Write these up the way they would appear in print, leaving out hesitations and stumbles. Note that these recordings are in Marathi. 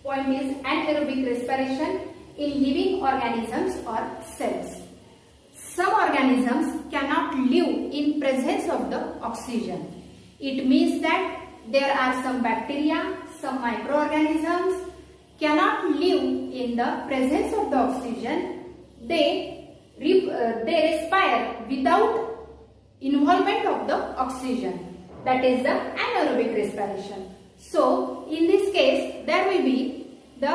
point is anaerobic respiration in living organisms or cells. Some organisms cannot live in presence of the oxygen. It means that there are some bacteria, some microorganisms cannot live in the presence of the oxygen. They respire without involvement of the oxygen. That is the anaerobic respiration. So in this case there will be the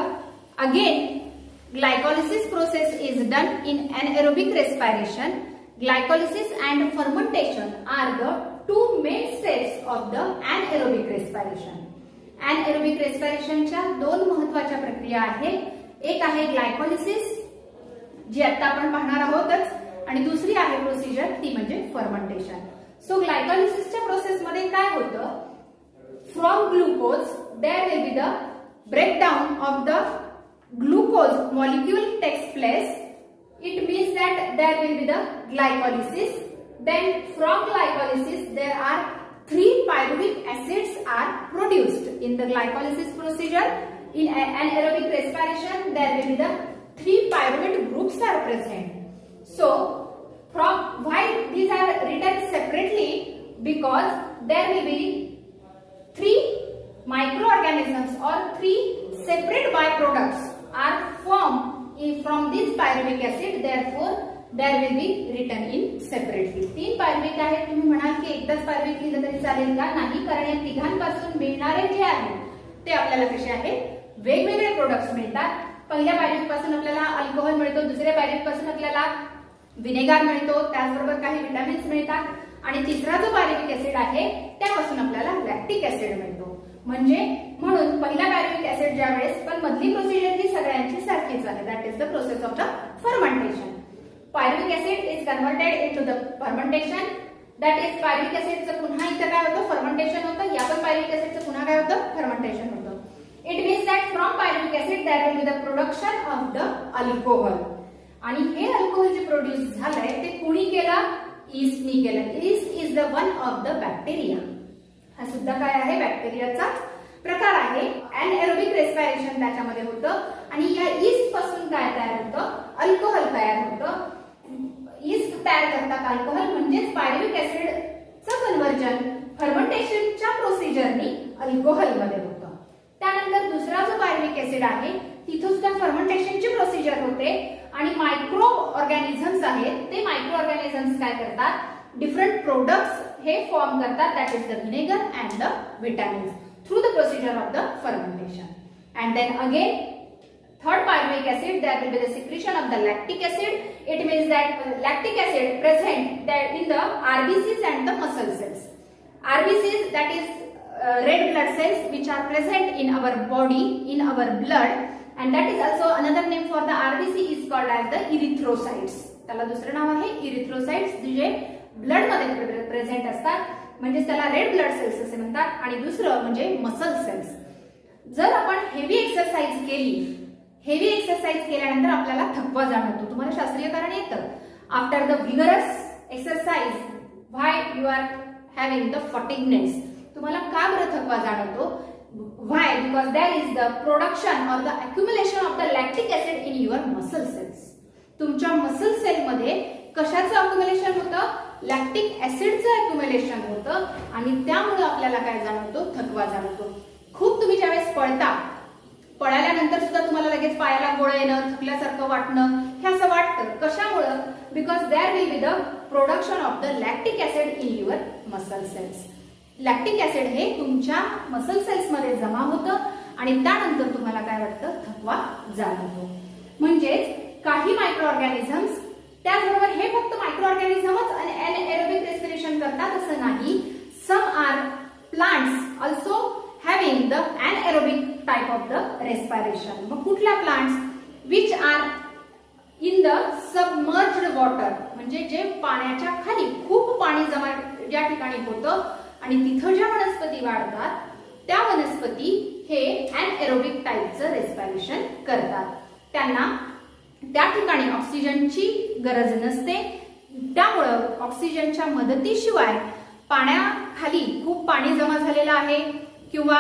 again glycolysis process is done in anaerobic respiration. Glycolysis and fermentation are the two main steps of the anaerobic respiration. anaerobic respiration च्या दोन महत्त्वाच्या प्रक्रिया आहेत. एक आहे ग्लायकोलिसिस जी आता आपण पाहणार आहोतच आणि दुसरी आहे प्रोसिजर ती म्हणजे फर्मेंटेशन. सो ग्लायकोलिसिसच्या प्रोसेस मध्ये काय होतं, from glucose there will be the breakdown of the glucose molecule takes place. It means that there will be the glycolysis. Then from glycolysis there are 3 pyruvic acids are produced in the glycolysis procedure. In anaerobic respiration there will be the 3 pyruvate groups are present. So from why these are written separately, because there will be 3 microorganisms or 3 separate byproducts are formed from this pyruvic acid. Therefore there will be written in separately. 3 pyruvic आहेत. तुम्ही म्हणाल की एकदाच pyruvic लिहिलं तरी चालेल का? नाही, कारण या तिघांपासून मिळणारे जे आहे ते आपल्याला कसे आहेत वेगवेगळे प्रोडक्ट्स मिळतात. पहिल्या pyruvic पासून आपल्याला अल्कोहोल मिळतो, दुसऱ्या pyruvic पासून आपल्याला विनेगर मिळतो, त्याचबरोबर काही विटामिन्स मिळतात आणि तिसरा जो pyruvic ऍसिड आहे त्यापासून आपल्याला लॅक्टिक ऍसिड मिळतो. म्हणून पहिला pyruvic ऍसिड ज्या वेळेस, पण मधली प्रोसिजर ही सगळ्यांची सारखीच आहे. That is the process of the fermentation. pyruvic acid is converted into the fermentation. That is pyruvic acid चं पुन्हा इथे काय होतं, फर्मेंटेशन होतं. या पण pyruvic acid चं पुन्हा काय होतं, फर्मेंटेशन होतं. It means that from pyruvic acid there will be the production of the alcohol. आणि हे अल्कोहोल जे प्रोड्यूस झालंय ते कोणी केलं, ईस्टनी केलं. East is the one of the bacteria. हा सुद्धा काय आहे, बॅक्टेरियाचा प्रकार आहे. anaerobic respiration त्याच्यामध्ये होतं आणि या ईस्ट पासून काय तयार होतं, अल्कोहोल तयार होतं. ईस्ट तयार करतात अल्कोहोल, म्हणजेच pyruvic ऍसिडचं कन्व्हर्जन फर्मेंटेशनच्या प्रोसिजरनी अल्कोहोल मध्ये होतं. त्यानंतर दुसरा जो pyruvic ऍसिड आहे तिथं सुद्धा फर्मेंटेशनची प्रोसिजर होते आणि मायक्रो ऑर्गॅनिझम्स आहेत. ते मायक्रो ऑर्गॅनिझम्स काय करतात, डिफरंट प्रोडक्ट्स हे फॉर्म करतात. That is the vinegar and the vitamins through the procedure of the fermentation. And then again third pyruvic acid there will be the secretion of the lactic acid. It means that lactic acid present that in the RBCs and the muscle cells. RBCs, that is red blood cells, which are present in our body, in our blood, and that is also another name for the RBC is called as the erythrocytes. त्याला दुसरं नाव आहे erythrocytes, जे ब्लड मध्ये प्रेझेंट असतात, म्हणजे त्याला रेड ब्लड सेल्स असे म्हणतात. आणि दुसरं म्हणजे मसल सेल्स. जर आपण हेवी एक्सरसाइज केल्यानंतर आपल्याला थकवा जाणवतो. तुम्हाला शास्त्रीय कारण येतं, after the vigorous exercise why you are having the fatigueness. तुम्हाला का बरं थकवा जाणवतो, why, because there is the production or the accumulation of the lactic acid in your muscle cells. तुमच्या मसल सेल मध्ये कशाचं अक्युमुलेशन होतं, लॅक्टिक ऍसिडचं अक्युमुलेशन होतं आणि त्यामुळे आपल्याला काय जाणवतो, थकवा जाणवतो. खूप तुम्ही ज्यावेळेस पळाल्यानंतर सुद्धा तुम्हाला लगेच पायाला गोळे येणं, थकल्यासारखं वाटणं, हे असं वाटतं. कशामुळं, because there will be the production of the lactic acid in your muscle cells. Lactic acid हे तुमच्या मसल सेल्स मध्ये जमा होतं आणि त्यानंतर तुम्हाला काय वाटतं, थकवा जाणवतो. म्हणजेच काही मायक्रो ऑर्गॅनिझम्स, त्याचबरोबर हे फक्त मायक्रो ऑर्गॅनिझमच anaerobic respiration करतात असं नाही. Some are plants also having the anaerobic type of the respiration. मग कुठल्या plants, which are in the submerged water, म्हणजे जे पाण्याच्या खाली खूप पाणी जमा ज्या ठिकाणी होतं आणि तिथं ज्या वनस्पती वाढतात त्या वनस्पती हे anaerobic टाइपचं रेस्पिरेशन करतात. त्यांना त्या ठिकाणी ऑक्सिजनची गरज नसते. त्यामुळं ऑक्सिजनच्या मदतीशिवाय पाण्याखाली खूप पाणी जमा झालेलं आहे, किंवा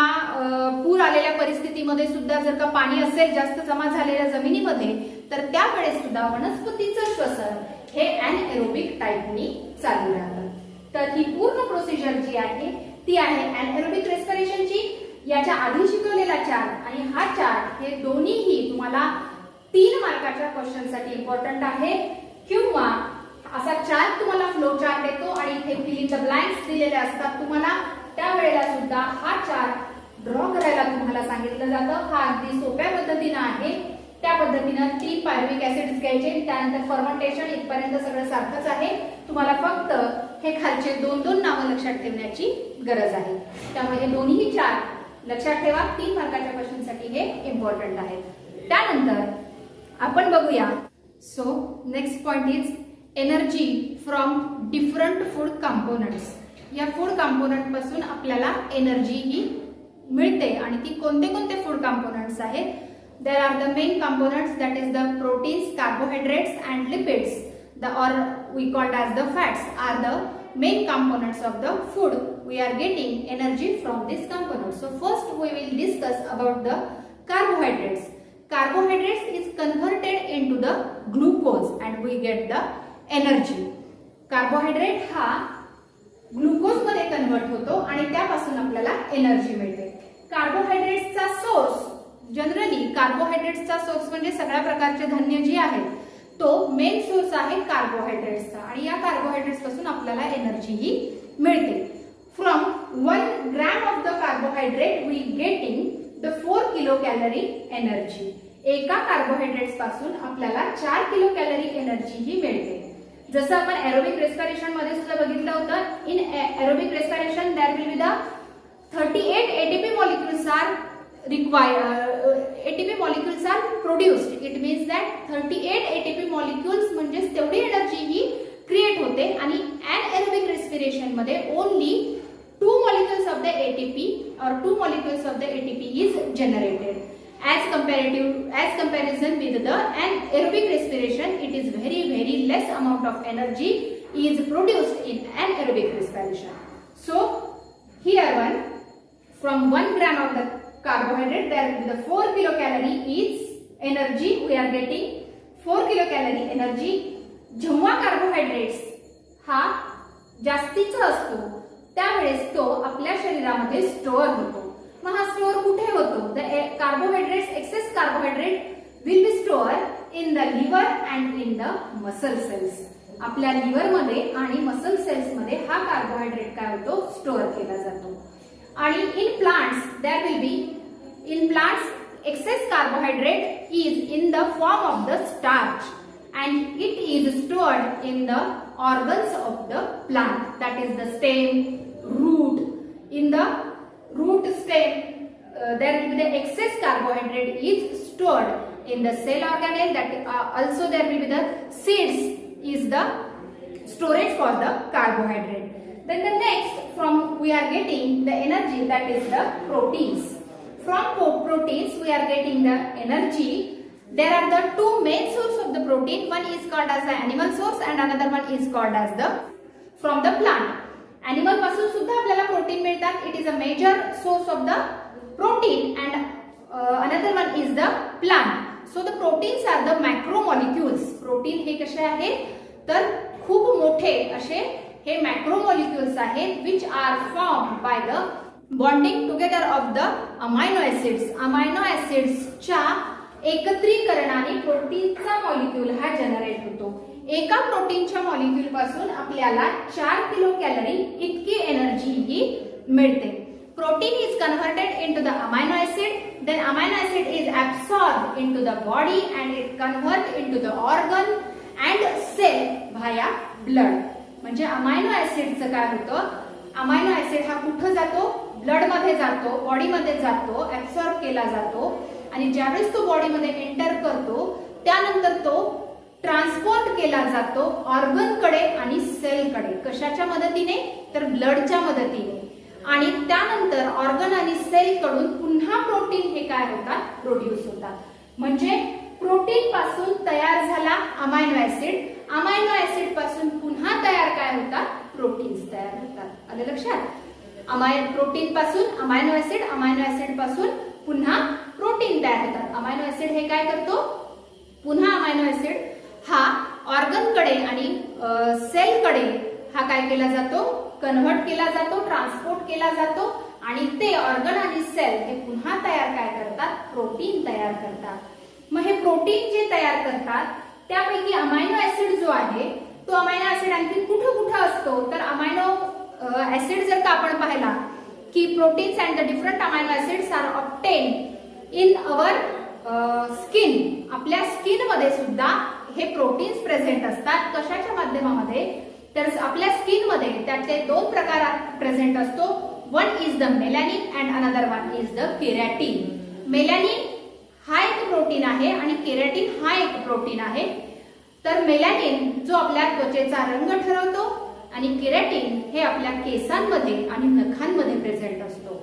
पूर आलेल्या परिस्थितीमध्ये सुद्धा जर का पाणी असेल जास्त जमा झालेल्या जमिनीमध्ये तर त्यावेळेस सुद्धा वनस्पतीचं श्वसन हे अनएरोबिक टाईपनी चालू राहतं. तर ही पूर्ण प्रोसिजर जी आहे ती आहे अनएरोबिक रेस्पिरेशनची. याच्या आधी शिकवलेला चार्ट आणि हा चार्ट हे दोन्हीही तुम्हाला 3 मार्काच्या क्वेश्चनसाठी इम्पॉर्टंट आहे. किंवा असा चार्ट तुम्हाला फ्लो चार्ट येतो आणि इथे फिल इन द ब्लँक्स दिलेले असतात तुम्हाला, त्यावेळेला सुद्धा हा चार्ट ड्रॉ करायला तुम्हाला सांगितलं जातं. हा अगदी सोप्या पद्धतीनं आहे. त्या पद्धतीनं 3 पायरुव्हिक ऍसिड्स घ्यायचे, त्यानंतर फर्मेंटेशन इथपर्यंत सगळं सारखंच आहे. तुम्हाला फक्त हे खालचे 2-2 नावं लक्षात ठेवण्याची गरज आहे. त्यामुळे हे दोन्ही चार्ट लक्षात ठेवा. 3 मार्काच्या क्वेश्चनसाठी हे इम्पॉर्टंट आहे. त्यानंतर आपण बघूया. So next point is energy from different food components. या फूड कंपोनंट पासून आपल्याला एनर्जी ही मिळते आणि ती कोणते कोणते फूड कंपोनंट्स आहेत. There are the main components that is the proteins, carbohydrates and lipids or we called as the fats are the main components of the food. We are getting energy from these components. So first we will discuss about the carbohydrates. Carbohydrates is converted into the glucose and we get the energy. Carbohydrate हा ग्लुकोज मध्ये कन्वर्ट होतो आणि त्यापासून आपल्याला एनर्जी मिळते. कार्बोहायड्रेट्सचा सोर्स जनरली कार्बोहायड्रेट्सचा सोर्स म्हणजे सगळ्या प्रकारचे धान्य जी आहेत तो मेन सोर्स आहे कार्बोहायड्रेट्सचा आणि या कार्बोहायड्रेट्स पासून आपल्याला एनर्जी ही मिळते. From 1 gram of the carbohydrate we getting the 4 kilocalorie energy. एका कार्बोहायड्रेट्स पासून आपल्याला 4 किलो कॅलरी एनर्जी ही मिळते. जसं आपण एरोबिक रेस्पिरेशन मध्ये सुद्धा बघितलं होतं. In aerobic respiration there will be the 38 ATP molecules are ATP molecules are produced. It means that 38 ATP molecules म्हणजे तेवढी एनर्जी ही क्रिएट होते आणि anaerobic respiration मध्ये only 2 molecules of the ATP or 2 molecules of the ATP is generated. As comparison with the anaerobic respiration, it is very less amount of energy is produced in anaerobic respiration. So here one from 1 gram of the carbohydrate there will be the 4 kilocalorie is energy we are getting 4 kilocalorie energy. जेव्हा कार्बोहायड्रेट्स हा जास्तीचा असतो त्यावेळेस तो आपल्या शरीरामध्ये स्टोअर होतो. मग हा स्टोअर कुठे होतो? The carbohydrates excess carbohydrate will be store in the liver and in the muscle cells. आपल्या लिव्हर मध्ये आणि मसल सेल्स मध्ये हा कार्बोहायड्रेट काय होतो? स्टोअर केला जातो. आणि in plants there will be in plants excess carbohydrate is in the form of the starch and it is stored in the organs of the plant, that is the stem, root. In the root stem there will be the excess carbohydrate is stored in the cell organelle, that also there will be the seeds is the storage for the carbohydrate. Then the next from we are getting the energy, that is the proteins. From proteins we are getting the energy. There are the 2 main source of the protein. One is called as the animal source and another one is called as the from the plant. Animal पासून सुद्धा आपल्याला प्रोटीन मिळतात. It is a major source of the protein and another one is the plant. So the proteins are the macromolecules. Protein हे कसे आहेत तर खूप मोठे असे हे macromolecules आहेत which are formed by the bonding together of the amino acids. Amino acids च्या एकत्रीकरणाने प्रोटीनचा मॉलिक्यूल हा जनरेट होतो. एका प्रोटीनच्या मॉलिक्यूल पासून आपल्याला 4 किलो कॅलरी इतकी एनर्जी ही मिळते. Protein is converted into the amino acid, then amino acid is absorb into the body and it convert into the organ and cell via blood. म्हणजे अमायनो ऍसिडचं काय होतं? अमायनो ऍसिड हा कुठं जातो? ब्लड मध्ये जातो, बॉडी मध्ये जातो, ऍब्सॉर्ब केला जातो आणि ज्यावेळेस तो बॉडीमध्ये एंटर करतो त्यानंतर तो ट्रान्सपोर्ट केला जातो ऑर्गनकडे आणि सेलकडे. कशाच्या मदतीने? तर ब्लडच्या मदतीने. आणि त्यानंतर ऑर्गन आणि सेल कडून पुन्हा प्रोटीन हे काय होतात? प्रोड्यूस होतात. म्हणजे प्रोटीन पासून तयार झाला अमायनो ऍसिड, अमायनो ऍसिड पासून पुन्हा तयार काय होतात? प्रोटीन्स तयार होतात. आलं लक्षात? प्रोटीन पासून अमायनो ऍसिड पासून पुन्हा प्रोटीन तयार होतात. अमायनो ऍसिड हे काय करतो, पुन्हा अमायनो ऍसिड हा ऑर्गन कडे आणि सेल कडे हा काय केला जातो, कन्व्हर्ट केला जातो, ट्रान्सपोर्ट केला जातो आणि ते ऑर्गन आणि सेल हे पुन्हा तयार काय करतात, प्रोटीन तयार करतात. मग हे प्रोटीन जे तयार करतात त्यापैकी अमायनो ऍसिड जो आहे तो अमायनो ऍसिड आणखी कुठं कुठं असतो, तर अमायनो ऍसिड जर का आपण पाहिला की proteins and the different amino acids are obtain in our skin. आपल्या स्किन मध्ये सुद्धा हे प्रोटीन्स प्रेझेंट असतात. कशाच्या माध्यमामध्ये, तर आपल्या स्किन मध्ये त्याचे दोन प्रकारात प्रेझेंट असतो. One is the melanin and another one is the केरॅटिन. Melanin हा एक प्रोटीन आहे आणि केरॅटिन हा एक प्रोटीन आहे. तर मेलॅनिन जो आपल्या त्वचेचा रंग ठरवतो आणि केरॅटिन हे आपल्या केसांमध्ये आणि नखांमध्ये प्रेझेंट असतो.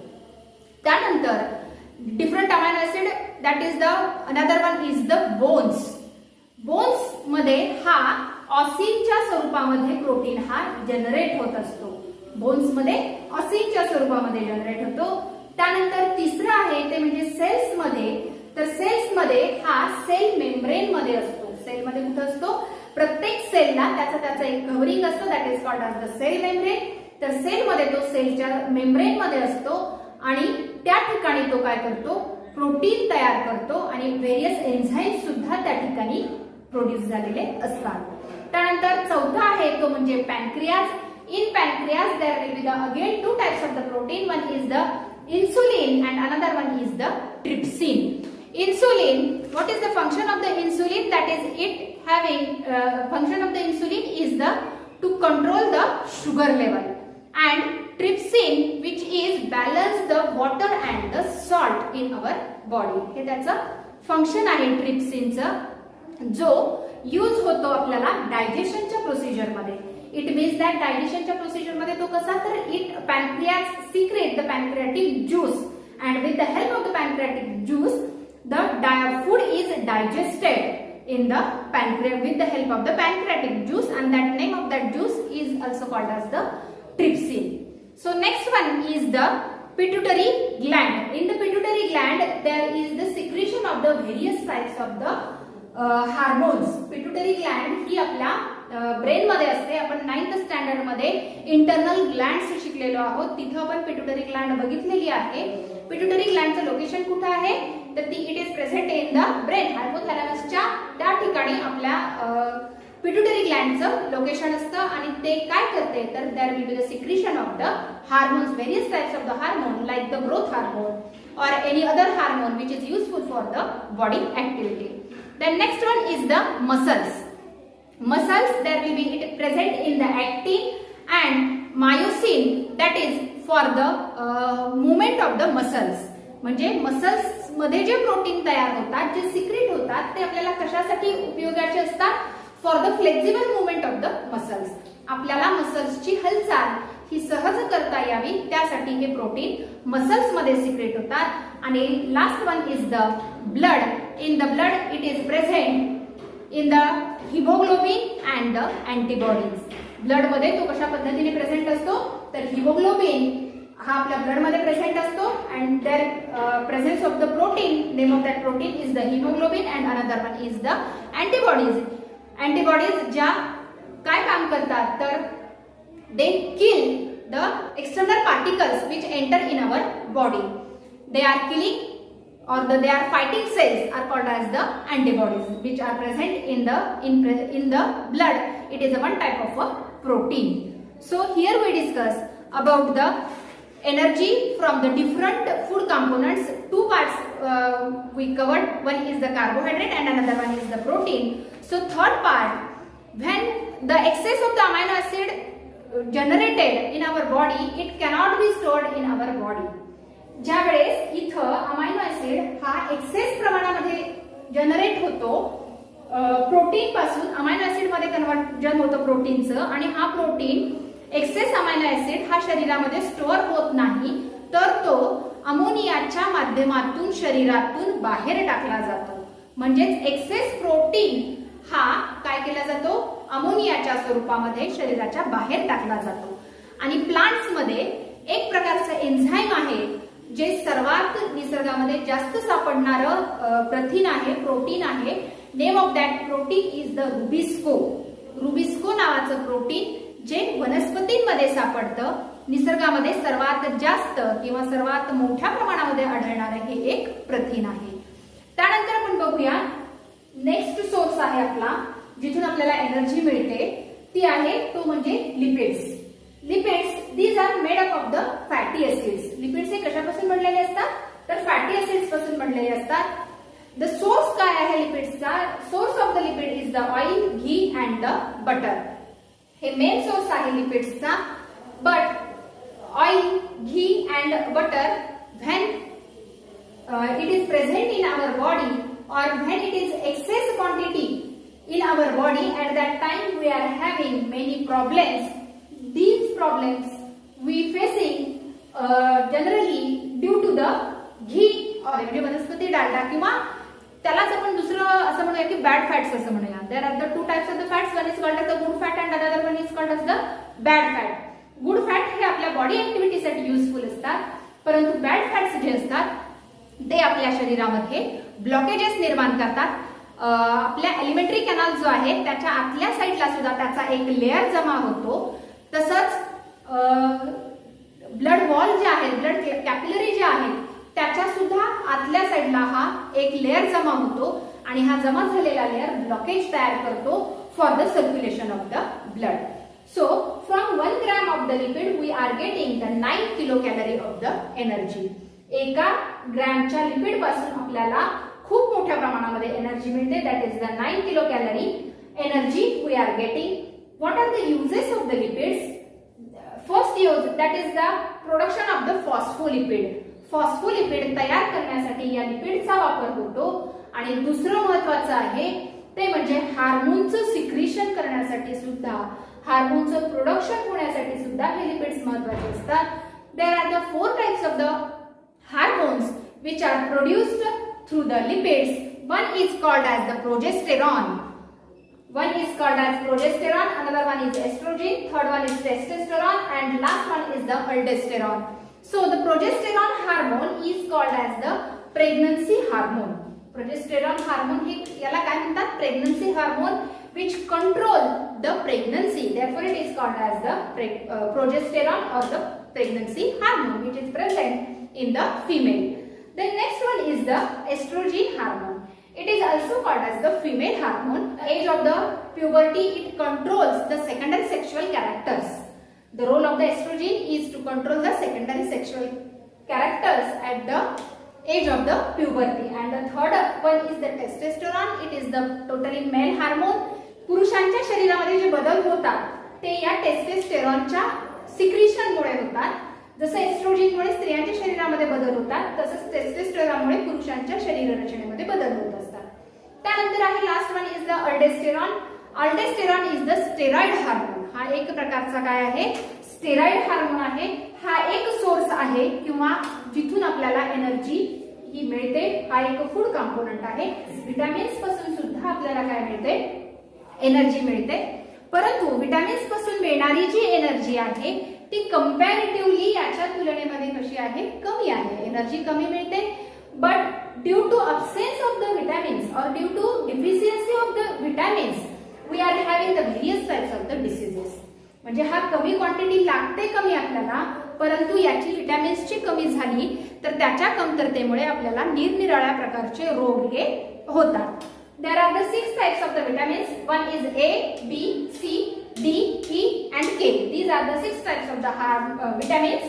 त्यानंतर different amino acid that is the another one is the bones. Bones मध्ये हा ऑसिनच्या स्वरूपामध्ये प्रोटीन हा जनरेट होत असतो. बोन्स मध्ये ऑसिनच्या स्वरूपामध्ये जनरेट होतो. त्यानंतर तिसरं आहे ते म्हणजे सेल्स मध्ये. तर सेल्स मध्ये हा सेल मेम्ब्रेन मध्ये असतो. सेल मध्ये कुठं असतो, प्रत्येक सेलला त्याचं एक कव्हरिंग असतं that is called as the cell membrane. तर सेल मध्ये तो सेलच्या मेम्ब्रेन मध्ये असतो आणि त्या ठिकाणी तो काय करतो, प्रोटीन तयार करतो आणि व्हेरियस एन्झाईम सुद्धा त्या ठिकाणी प्रोड्यूस झालेले असतात. त्यानंतर चौथा आहे तो म्हणजे pancreas. In pancreas there will be the again two types of the protein. One is the insulin and another one is the trypsin. Insulin, what is the function of the insulin? That is it having function of the insulin is the to control the sugar level, and trypsin which is balance the water and the salt in our body. हे त्याचं फंक्शन आहे ट्रिप्सिनचं, जो यूज होतो आपल्याला डायजेशनच्या प्रोसिजर मध्ये. इट मीन्स दॅट डायजेशनच्या प्रोसिजर मध्ये तो कसा, तर it pancreas secrete the pancreatic juice and with the help of the pancreatic juice the food is digested in the pancreas with the help of the pancreatic juice, and that name of that juice is also called as the trypsin. So next one is the pituitary gland. In the pituitary gland there is the secretion of the various types of the hormones. Pituitary gland ही आपल्या ब्रेन मध्ये असते. आपण 9th स्टँडर्ड मध्ये इंटरनल ग्लँड्स शिकलेलो आहोत. तिथं आपण पिट्युटरी ग्लँड बघितलेली आहे. पिट्युटरी ग्लँडचं लोकेशन कुठं आहे, तर ती it is present in the brain. हायपोथॅलॅमसच्या त्या ठिकाणी आपल्या पिट्युटरी ग्लँडचं लोकेशन असतं आणि ते काय करते, तर there will be the secretion of the hormones, various types of the hormone like the growth hormone or any other hormone which is useful for the body activity. Then next one is the muscles. Muscles, there will be it present in the actin and myosin, that is for the movement of the muscles. म्हणजे मसल्स मध्ये जे प्रोटीन तयार होतात, जे सिक्रेट होतात, ते आपल्याला कशासाठी उपयोगाचे असतात, for the flexible movement of the muscles. आपल्याला मसल्सची हालचाल ही सहज करता यावी त्यासाठी हे प्रोटीन मसल्स मध्ये सिक्रेट होतात. आणि last one is the blood. In the blood it is present in the haemoglobin and the antibodies. Blood मध्ये तो कशा पद्धतीने प्रेझेंट असतो, तर हिमोग्लोबिन हा आपल्या ब्लड मध्ये प्रेझेंट असतो and there presence of the protein, name of that protein is the haemoglobin and another one is the antibodies. Antibodies ज्या काय काम करतात, तर they kill the external particles which enter in our body. They are killing or they are fighting cells are called as the antibodies, which are present in the blood. It is a one type of a protein. So here we discuss about the energy from the different food components. Two parts we covered. One is the carbohydrate and another one is the protein. So third part, when the excess of the amino acid generated in our body, it cannot be stored in our body. ज्या वेळेस इथं अमायनो ऍसिड हा एक्सेस प्रमाणामध्ये जनरेट होतो प्रोटीन पासून, अमायनो ऍसिड मध्ये कन्व्हर्जन होतं प्रोटीनचं, आणि हा प्रोटीन एक्सेस अमायनो ऍसिड हा शरीरामध्ये स्टोअर होत नाही, तर तो अमोनियाच्या माध्यमातून शरीरातून बाहेर टाकला जातो. म्हणजेच एक्सेस प्रोटीन हा काय केला जातो, अमोनियाच्या स्वरूपामध्ये शरीराच्या बाहेर टाकला जातो. आणि प्लांट्स मध्ये एक प्रकारचं एन्झाईम आहे जे सर्वात निसर्गामध्ये जास्त सापडणारं प्रथिन आहे, प्रोटीन आहे. Name of that protein is the Rubisco. Rubisco नावाचं प्रोटीन जे वनस्पतींमध्ये सापडतं, निसर्गामध्ये सर्वात जास्त किंवा सर्वात मोठ्या प्रमाणामध्ये आढळणारं हे एक प्रथिन आहे. त्यानंतर आपण बघूया नेक्स्ट सोर्स आहे आपला जिथून आपल्याला एनर्जी मिळते, ती आहे तो म्हणजे lipids. Lipids these are made up of the fatty acids. Lipids हे कशापासून बनलेले असतात, तर फॅटी एसिड्स पासून बनलेले असतात. द सोर्स काय आहे लिपिड्सचा? Source of the lipid is the oil, ghee and the butter. हे मेन सोर्स आहे लिपिड्सचा. But oil, ghee and butter when it is present in our body or when it is excess quantity in our body, at that time we are having many problems. These problems we facing generally due to the ghee or म्हणजे वनस्पती डालडा किंवा त्यालाच आपण दुसरं असं म्हणूया की बॅड फॅट्स असं म्हणूया. There are the two types of the fats. One is called as the good fat and another one is called as the bad fat. Good fat हे आपल्या बॉडी ऍक्टिव्हिटीसाठी युजफुल असतात, परंतु बॅड फॅट्स जे असतात ते आपल्या शरीरामध्ये ब्लॉकेजेस निर्माण करतात. आपल्या एलिमेंटरी कॅनल जो आहे त्याच्या आतल्या साईडला सुद्धा त्याचा एक लेअर जमा होतो. तसंच ब्लड वॉल जे आहे, ब्लड कॅपिलरी जे आहे त्याच्या सुद्धा आतल्या साईडला हा एक लेअर जमा होतो आणि हा जमा झालेला लेअर ब्लॉकेज तयार करतो for the circulation of the blood. So from 1 gram of the lipid we are getting the 9 kilocalorie of the energy. एका ग्रॅमच्या लिपिड पासून आपल्याला खूप मोठ्या प्रमाणामध्ये एनर्जी मिळते. That is the 9 kilocalorie energy we are getting. What are the uses of the lipids? First use that is the production of the phospholipid. Phospholipid तयार करण्यासाठी या लिपिडचा वापर होतो. आणि दुसरं महत्वाचं आहे ते म्हणजे हार्मोनचं सिक्रिशन करण्यासाठी सुद्धा, हार्मोनचं प्रोडक्शन होण्यासाठी सुद्धा हे लिपिड्स महत्वाचे असतात. There are the 4 types of the hormones which are produced through the lipids. One is called as the progesterone. One is called as progesterone, another one is estrogen, third one is testosterone, and last one is the aldosterone. So the progesterone hormone is called as the pregnancy hormone. Progesterone hormone हे याला काय म्हणतात? Pregnancy hormone which control the pregnancy. Therefore it is called as the progesterone or the pregnancy hormone which is present in the female. The next one is the estrogen hormone. It is also called as the female hormone. Age of the puberty, it controls the secondary sexual characters. The role of the estrogen is to control the secondary sexual characters at the age of the puberty. And the third one is the testosterone. It is the totally male hormone. पुरुषांच्या शरीरामध्ये जे बदल होतात ते या टेस्टोस्टेरॉनच्या सिक्रिशनमुळे होतात. जसं एस्ट्रोजनमुळे स्त्रियांच्या शरीरामध्ये बदल होतात, तसंच टेस्टोस्टेरॉनमुळे पुरुषांच्या शरीर रचनेमध्ये बदल होत असतात. त्यानंतर आहे last one is the aldosterone. Aldosterone is the steroid hormone. हा एक प्रकारचा काय आहे? स्टेरॉइड हार्मोन आहे. हा एक सोर्स आहे किंवा जिथून आपल्याला एनर्जी ही मिळते. हा एक फूड कंपोनंट आहे. विटामिन्स पासून सुद्धा आपल्याला काय मिळते? एनर्जी मिळते. परंतु विटामिन्स पासून मिळणारी जी एनर्जी आहे ती कंपॅरेटिव्हली याच्या तुलनेमध्ये कशी आहे? कमी आहे. एनर्जी कमी मिळते. But due to absence of the vitamins और due to deficiency of the vitamins we are having the various types of the diseases. म्हणजे हा कमी क्वांटिटी लागते कमी आपल्याला, परंतु याची विटामिन्सची कमी झाली तर त्याच्या कमतरतेमुळे आपल्याला निरनिराळ्या प्रकारचे रोग हे होतात. There are the 6 types of the vitamins. One is A, B, C, D, E and K. These are the 6 types of the vitamins.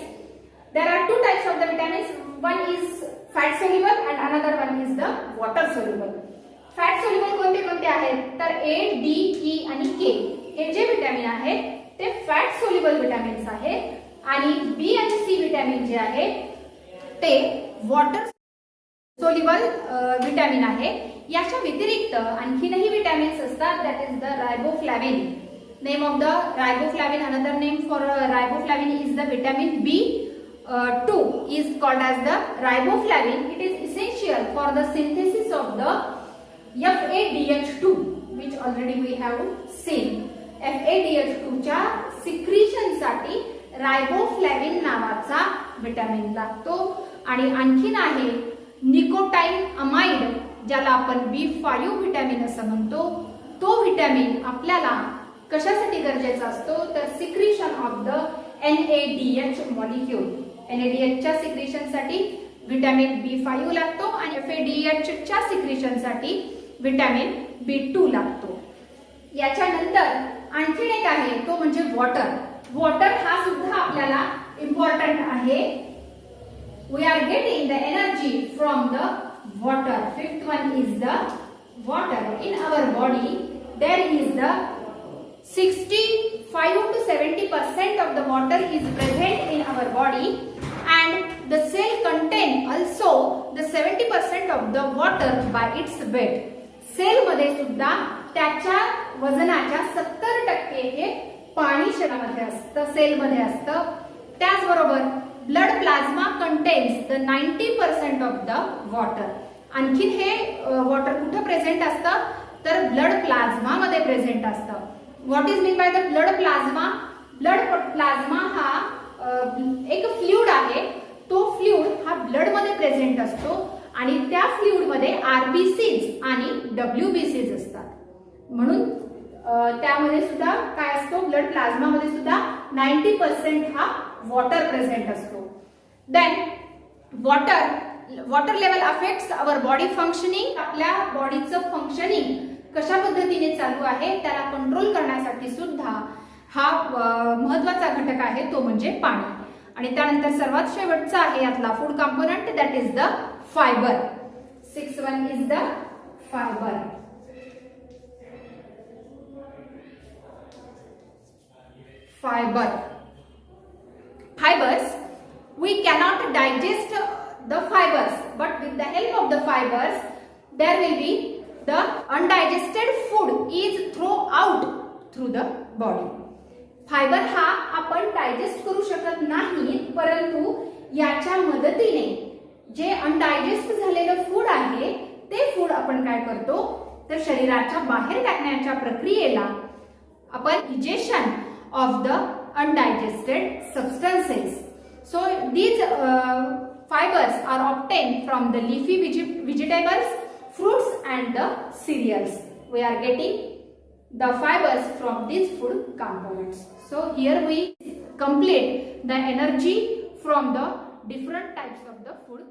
There are 2 types of the vitamins. One is fat soluble and another one is the water soluble. Fat soluble कोणते कोणते आहेत? तर A, D, E आणि K हे जे विटामिन आहेत ते फॅट सोल्युबल विटामिन्स आहेत आणि B आणि C विटामिन जे आहे ते वॉटर सोल्युबल विटामिन आहे. याच्या व्यतिरिक्त आणखीनही विटामिन्स असतात. That is the riboflavin. Name of the riboflavin, another name for riboflavin is the vitamin B2 is called as the riboflavin. It is essential for the synthesis of the FADH2 which already we have seen. FADH2 च्या सिक्रिशन साठी रायबोफ्लॅविन नावाचा व्हिटॅमिन लागतो आणि आणखीन आहे निकोटाइन अमाइड, ज्याला आपण B5 व्हिटॅमिन असं म्हणतो. तो व्हिटॅमिन आपल्याला कशासाठी गरजेचा असतो तर secretion of the NADH molecule. NADHच्या सिक्रिशनसाठी व्हिटॅमिन B5 लागतो आणि FADHच्या सिक्रिशनसाठी व्हिटॅमिन B2 लागतो. याच्यानंतर आणखीन एक आहे तो म्हणजे वॉटर. वॉटर हा सुद्धा आपल्याला इम्पॉर्टंट आहे. We are getting the energy from the water. Fifth one is the water. In our body there is the 65 to 70% of the water is present in our body and the cell contain also the 70% of the water by its weight. Cell मध्ये सुद्धा त्याच्या वजनाच्या 70% हे पाणी शरीरामध्ये असतं, सेलमध्ये असतं. त्याचबरोबर blood plasma contains the 90% of the water. आणखीन हे वॉटर कुठे प्रेझेंट असतं तर ब्लड प्लाझ्मा मध्ये प्रेझेंट असतं. What is mean by the blood plasma? Blood plasma हा एक फ्लुइड आहे. तो फ्लुइड हा ब्लड मध्ये प्रेझेंट असतो आणि त्या फ्लुइड मध्ये RBCs आणि WBCs असतात. म्हणून त्यामध्ये सुद्धा काय असतो ब्लड प्लाझ्मा मध्ये सुद्धा 90% हा वॉटर प्रेझेंट असतो. देन वॉटर लेवल अफेक्ट्स आवर बॉडी फंक्शनिंग. आपल्या बॉडीचं फंक्शनिंग कशा पद्धतीने चालू आहे त्याला कंट्रोल करण्यासाठी सुद्धा हा महत्वाचा घटक आहे तो म्हणजे पाणी. आणि त्यानंतर सर्वात शेवटचा आहे यातला food component that is the fibre. 6th one is the fiber. Fibers, we cannot digest the fibers, but with the help of the fibers there will be the undigested food is thrown out through the body. Fibre हा आपण डायजेस्ट करू शकत नाही, परंतु याच्या मदतीने जे अनडायजेस्ट झालेलं फूड आहे ते फूड आपण काय करतो तर शरीराच्या बाहेर टाकण्याच्या प्रक्रियेला आपण egestion of the undigested substances. So these fibres are obtain from the leafy vegetables, fruits and the cereals. We are getting the fibers from these food components. So here we complete the energy from the different types of the food